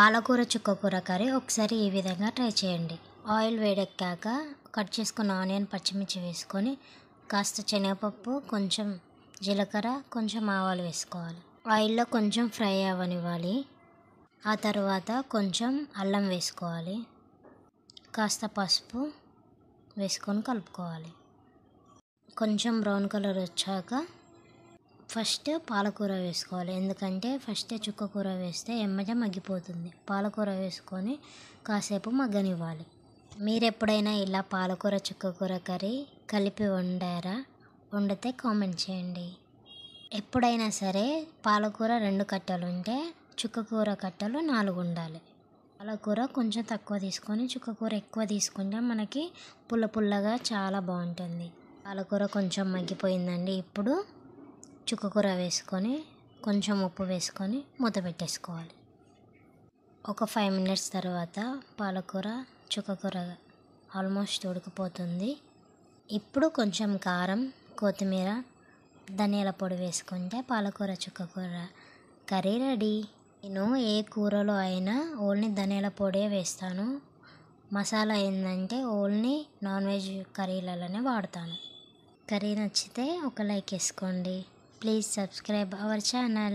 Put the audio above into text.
పాలకూర చుక్కకూర కర్రీ ఒకసారి ఈ విధంగా ట్రై చేయండి. ఆయిల్ వేడెక్కాక కట్ చేసుకున్న ఆనియన్, పచ్చిమిర్చి వేసుకొని కాస్త శనగపప్పు, కొంచెం జీలకర్ర, కొంచెం ఆవాలు వేసుకోవాలి. ఆయిల్లో కొంచెం ఫ్రై అవ్వనివ్వాలి. ఆ తర్వాత కొంచెం అల్లం వేసుకోవాలి. కాస్త పసుపు వేసుకొని కలుపుకోవాలి. కొంచెం బ్రౌన్ కలర్ వచ్చాక ఫస్ట్ పాలకూర వేసుకోవాలి. ఎందుకంటే ఫస్ట్ చుక్కకూర వేస్తే ఎమ్మటే మగ్గిపోతుంది. పాలకూర వేసుకొని కాసేపు మగ్గనివ్వాలి. మీరు ఎప్పుడైనా ఇలా పాలకూర చుక్కకూర కర్రీ కలిపి వండారా? వండితే కామెంట్ చేయండి. ఎప్పుడైనా సరే పాలకూర 2 కట్టలు ఉంటే చుక్కకూర కట్టలు 4 ఉండాలి. పాలకూర కొంచెం తక్కువ తీసుకొని చుక్కకూర ఎక్కువ తీసుకుంటే మనకి పుల్ల పుల్లగా చాలా బాగుంటుంది. పాలకూర కొంచెం మగ్గిపోయిందండి. ఇప్పుడు చుక్కకూర వేసుకొని కొంచెం ఉప్పు వేసుకొని మూత పెట్టేసుకోవాలి. ఒక 5 మినిట్స్ తర్వాత పాలకూర చుక్కకూర ఆల్మోస్ట్ ఉడికిపోతుంది. ఇప్పుడు కొంచెం కారం, కొత్తిమీర, ధనియాల పొడి వేసుకుంటే పాలకూర చుక్కకూర కర్రీ రెడీ. నేను ఏ కూరలో అయినా ఓన్లీ ధనియాల పొడే వేస్తాను. మసాలా ఏంటంటే ఓన్లీ నాన్ వెజ్ కర్రీలలోనే వాడతాను. కర్రీ నచ్చితే ఒక లైక్ వేసుకోండి. Please subscribe our channel.